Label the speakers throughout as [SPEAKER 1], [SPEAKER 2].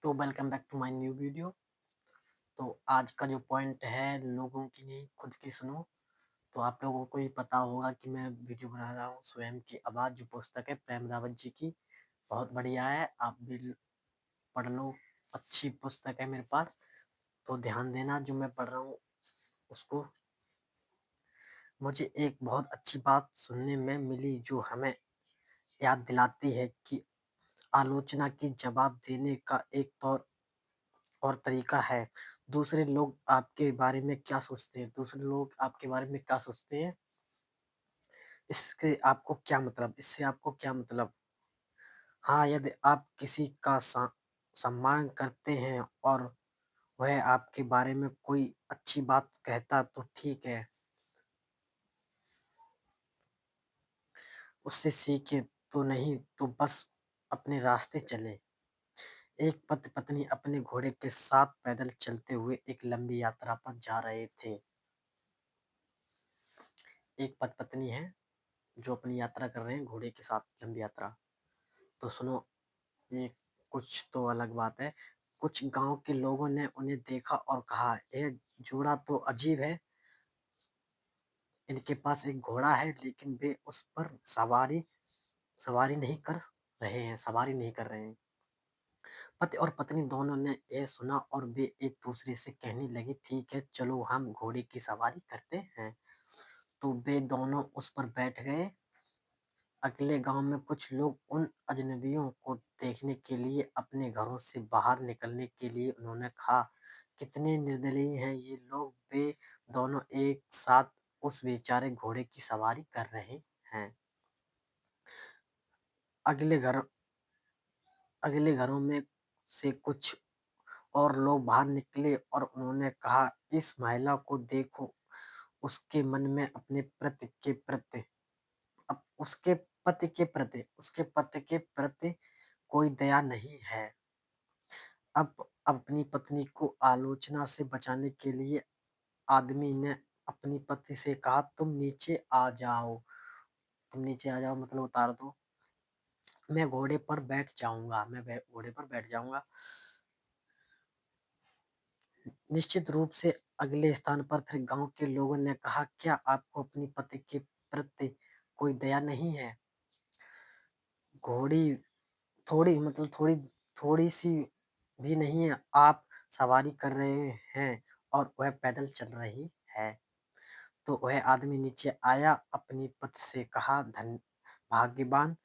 [SPEAKER 1] तो welcome back to my new video. तो आज का जो पॉइंट है, लोगों की नहीं खुद की सुनो। तो आप लोगों को ही पता होगा कि मैं वीडियो बना रहा हूँ स्वयं की आवाज़, जो पुस्तक है प्रेम रावत जी की। बहुत बढ़िया है, आप भी पढ़ लो। अच्छी पुस्तक है मेरे पास, तो ध्यान देना जो मैं पढ़ रहा हूँ उसको। मुझे एक बहुत अच्छी बात सुनने में मिली जो हमें याद दिलाती है कि आलोचना की जवाब देने का एक तौर और तरीका है। दूसरे लोग आपके बारे में क्या सोचते हैं, दूसरे लोग आपके बारे में क्या सोचते हैं, इसके आपको क्या मतलब, इससे आपको क्या मतलब। हाँ, यदि आप किसी का सम्मान करते हैं और वह आपके बारे में कोई अच्छी बात कहता तो ठीक है, उससे सीखे, तो नहीं तो बस अपने रास्ते चले। एक पति पत्नी अपने घोड़े के साथ पैदल चलते हुए एक लंबी यात्रा पर जा रहे थे। एक पति पत्नी है जो अपनी यात्रा कर रहे हैं घोड़े के साथ, लंबी यात्रा। तो सुनो, ये कुछ तो अलग बात है। कुछ गांव के लोगों ने उन्हें देखा और कहा, यह जोड़ा तो अजीब है, इनके पास एक घोड़ा है लेकिन वे उस पर सवारी नहीं कर सवारी नहीं कर रहे हैं। पति और पत्नी दोनों ने यह सुना और वे एक दूसरे से कहने लगे, ठीक है, चलो हम घोड़े की सवारी करते हैं। तो वे दोनों उस पर बैठ गए। अगले गांव में कुछ लोग उन अजनबियों को देखने के लिए अपने घरों से बाहर निकलने के लिए उन्होंने कहा, कितने निर्दयी हैं ये लोग, वे दोनों एक साथ उस बेचारे घोड़े की सवारी कर रहे हैं। अगले घर अगले घरों में से कुछ और लोग बाहर निकले और उन्होंने कहा, इस महिला को देखो, उसके मन में अपने प्रति के प्रति अब उसके पति के प्रति कोई दया नहीं है। अब अपनी पत्नी को आलोचना से बचाने के लिए आदमी ने अपनी पत्नी से कहा, तुम नीचे आ जाओ, मतलब उतार दो, मैं घोड़े पर बैठ जाऊंगा, घोड़े पर बैठ जाऊंगा। निश्चित रूप से अगले स्थान पर फिर गांव के लोगों ने कहा, क्या आपको अपनी पति के प्रति कोई दया नहीं है? घोड़ी थोड़ी मतलब थोड़ी थोड़ी सी भी नहीं है, आप सवारी कर रहे हैं और वह पैदल चल रही है। तो वह आदमी नीचे आया, अपनी पत्नी से कहा, धन भाग्यवान,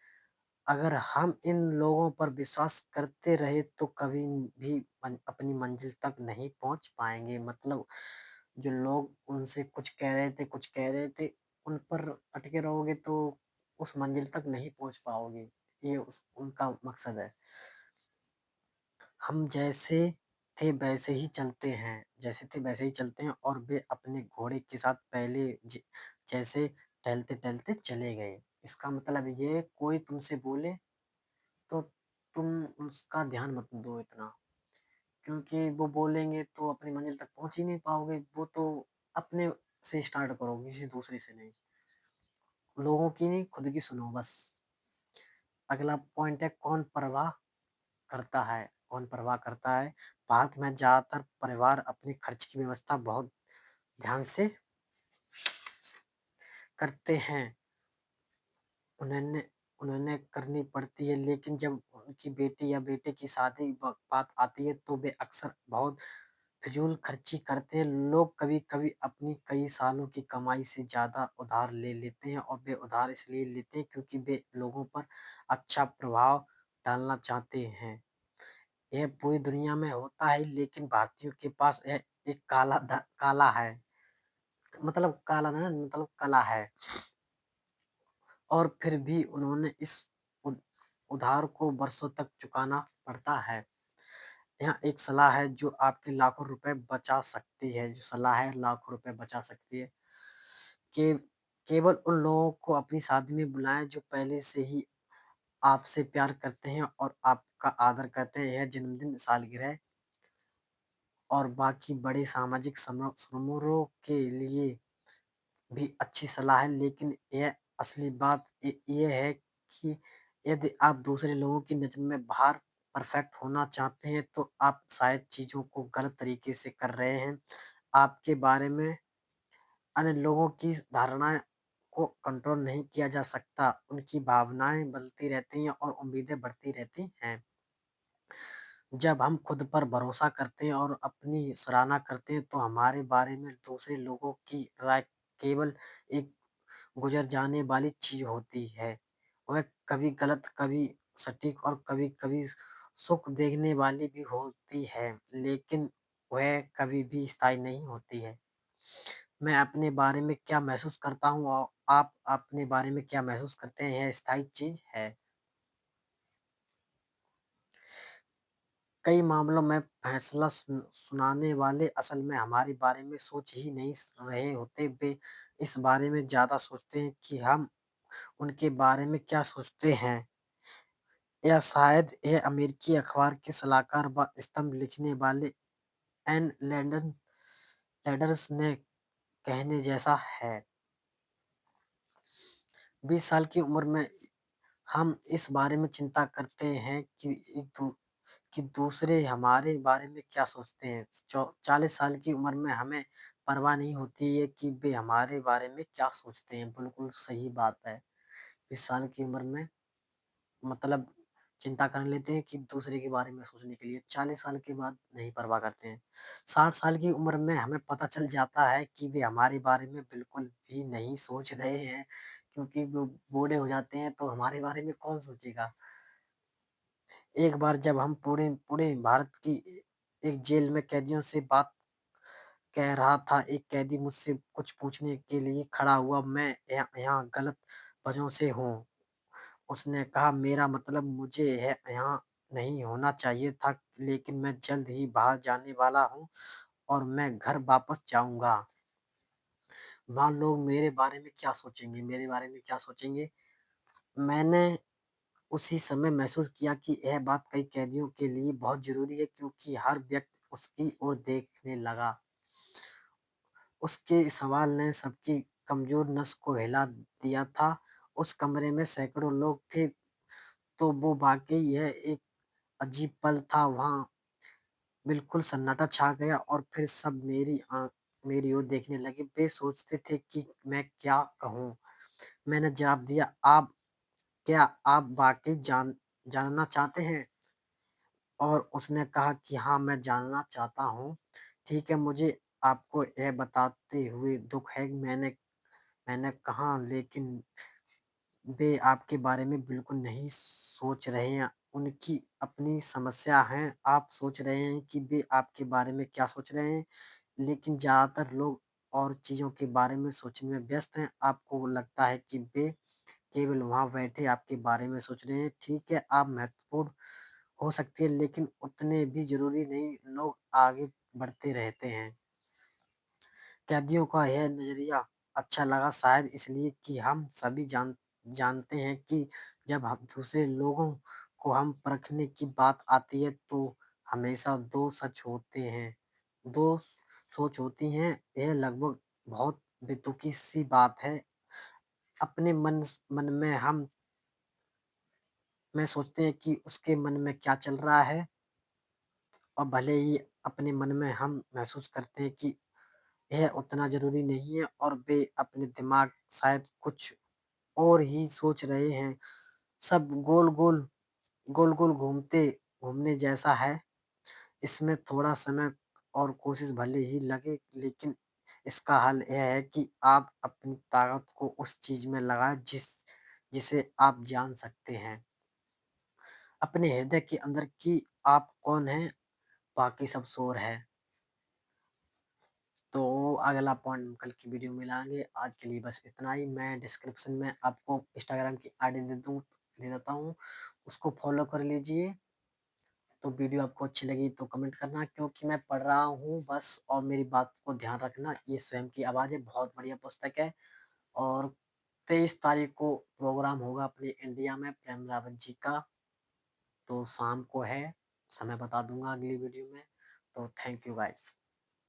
[SPEAKER 1] अगर हम इन लोगों पर विश्वास करते रहे तो कभी भी अपनी मंजिल तक नहीं पहुंच पाएंगे। मतलब जो लोग उनसे कुछ कह रहे थे, उन पर अटके रहोगे तो उस मंजिल तक नहीं पहुंच पाओगे। ये उनका मकसद है। हम जैसे थे वैसे ही चलते हैं, और वे अपने घोड़े के साथ पहले जैसे टहलते टहलते चले गए। इसका मतलब ये, कोई तुमसे बोले तो तुम उसका ध्यान मत दो इतना, क्योंकि वो बोलेंगे तो अपनी मंजिल तक पहुंच ही नहीं पाओगे। वो तो अपने से स्टार्ट करो, किसी दूसरे से नहीं। लोगों की नहीं, खुद की सुनो बस। अगला पॉइंट है, कौन परवाह करता है। भारत में ज्यादातर परिवार अपने खर्च की व्यवस्था बहुत ध्यान से करते हैं। उन्होंने उन्होंने करनी पड़ती है, लेकिन जब उनकी बेटी या बेटे की शादी बात आती है तो वे अक्सर बहुत फिजूल खर्ची करते हैं। लोग कभी कभी अपनी कई सालों की कमाई से ज्यादा उधार ले लेते हैं, और वे उधार इसलिए लेते हैं क्योंकि वे लोगों पर अच्छा प्रभाव डालना चाहते हैं। यह पूरी दुनिया में होता है, लेकिन भारतीयों के पास यह एक काला है, मतलब काला ना, मतलब कला है। और फिर भी उन्होंने इस उद- उधार को बरसों तक चुकाना पड़ता है। यहाँ एक सलाह है जो आपके लाखों रुपए बचा सकती है, जो सलाह है लाखों रुपए बचा सकती है। के केवल उन लोगों को अपनी शादी में बुलाएं जो पहले से ही आपसे प्यार करते हैं और आपका आदर करते हैं। यह जन्मदिन, सालगिरह और बाकी बड़े सामाजिक समारोह के लिए भी अच्छी सलाह है। लेकिन यह असली बात यह है कि यदि आप दूसरे लोगों की नज़र में बाहर परफेक्ट होना चाहते हैं तो आप शायद चीज़ों को गलत तरीके से कर रहे हैं। आपके बारे में अन्य लोगों की धारणाएँ को कंट्रोल नहीं किया जा सकता। उनकी भावनाएँ बदलती रहती हैं और उम्मीदें बढ़ती रहती हैं। जब हम खुद पर भरोसा करते हैं और अपनी सराहना करते हैं तो हमारे बारे में दूसरे लोगों की राय केवल एक गुजर जाने वाली चीज़ होती है। वह कभी गलत, कभी सटीक और कभी-कभी सुख देने वाली भी होती है, लेकिन वह कभी भी स्थायी नहीं होती है। मैं अपने बारे में क्या महसूस करता हूँ और आप अपने बारे में क्या महसूस करते हैं, यह स्थायी चीज़ है। कई मामलों में फैसला सुनाने वाले असल में हमारे बारे में सोच ही नहीं रहे होते। वे इस बारे में ज़्यादा सोचते हैं कि हम उनके बारे में क्या सोचते हैं, या शायद यह अमेरिकी अखबार के सलाहकार व स्तंभ लिखने वाले एन लैंडन लैडर्स ने कहने जैसा है। 20 साल की उम्र में हम इस बारे में चिंता करते हैं कि दूसरे हमारे बारे में क्या सोचते हैं। 40 साल की उम्र में हमें परवाह नहीं होती है कि वे हमारे बारे में क्या सोचते हैं। बिल्कुल सही बात है। 20 साल की उम्र में मतलब चिंता कर लेते हैं कि दूसरे के बारे में सोचने के लिए, 40 साल के बाद नहीं परवाह करते हैं। 60 साल की उम्र में हमें पता चल जाता है कि वे हमारे बारे में बिल्कुल भी नहीं सोच रहे हैं, क्योंकि वो बूढ़े हो जाते हैं तो हमारे बारे में कौन सोचेगा। एक बार जब हम पूरे पूरे भारत की एक जेल में कैदियों से बात कह रहा था, एक कैदी मुझसे कुछ पूछने के लिए खड़ा हुआ। मैं यहाँ गलत वजहों से हूँ, उसने कहा। मेरा मतलब मुझे यहाँ नहीं होना चाहिए था, लेकिन मैं जल्द ही बाहर जाने वाला हूँ और मैं घर वापस जाऊँगा। वहाँ लोग मेरे बारे में क्या सोचेंगे, मेरे बारे में क्या सोचेंगे? मैंने उसी समय महसूस किया कि यह बात कई कैदियों के लिए बहुत ज़रूरी है, क्योंकि हर व्यक्ति उसकी ओर देखने लगा। उसके सवाल ने सबकी कमज़ोर नस को हिला दिया था। उस कमरे में सैकड़ों लोग थे, तो वो वाक़ई यह एक अजीब पल था। वहाँ बिल्कुल सन्नाटा छा गया और फिर सब मेरी ओर देखने लगे। वे सोचते थे कि मैं क्या कहूँ? मैंने जवाब दिया, क्या आप वाक़ई जानना चाहते हैं? और उसने कहा कि हाँ, मैं जानना चाहता हूँ। ठीक है, मुझे आपको यह बताते हुए दुःख है। मैंने कहा, लेकिन वे आपके बारे में बिल्कुल नहीं सोच रहे हैं। उनकी अपनी समस्या है। आप सोच रहे हैं कि वे आपके बारे में क्या सोच रहे हैं, लेकिन ज़्यादातर लोग और चीज़ों के बारे में सोचने में व्यस्त हैं। आपको लगता है कि वे केवल वहाँ बैठे आपके बारे में सोच रहे हैं। ठीक है, आप महत्वपूर्ण हो सकती है, लेकिन उतने भी ज़रूरी नहीं। लोग आगे बढ़ते रहते हैं। कैदियों का यह नज़रिया अच्छा लगा, शायद इसलिए कि हम सभी जानते हैं कि जब हम दूसरे लोगों को हम परखने की बात आती है तो हमेशा 2 सच होते हैं, 2 सोच होती हैं। यह लगभग बहुत बेतुकी सी बात है। अपने मन में हम में सोचते हैं कि उसके मन में क्या चल रहा है, और भले ही अपने मन में हम महसूस करते हैं कि यह उतना ज़रूरी नहीं है, और वे अपने दिमाग शायद कुछ और ही सोच रहे हैं। सब गोल-गोल घूमने जैसा है। इसमें थोड़ा समय और कोशिश भले ही लगे, लेकिन इसका हल यह है कि आप अपनी ताकत को उस चीज़ में लगाएँ जिसे आप जान सकते हैं। अपने हृदय के अंदर कि आप कौन हैं, बाकी सब शोर है। तो अगला पॉइंट हम कल की वीडियो में लाएँगे। आज के लिए बस इतना ही। मैं डिस्क्रिप्शन में आपको इंस्टाग्राम की आईडी दे देता हूँ, उसको फॉलो कर लीजिए। तो वीडियो आपको अच्छी लगी तो कमेंट करना, क्योंकि मैं पढ़ रहा हूँ बस, और मेरी बात को ध्यान रखना। ये स्वयं की आवाज़ है, बहुत बढ़िया पुस्तक है। और 23 तारीख को प्रोग्राम होगा अपने इंडिया में प्रेम रावत जी का, तो शाम को है। समय बता दूँगा अगली वीडियो में। तो थैंक यू गाइस।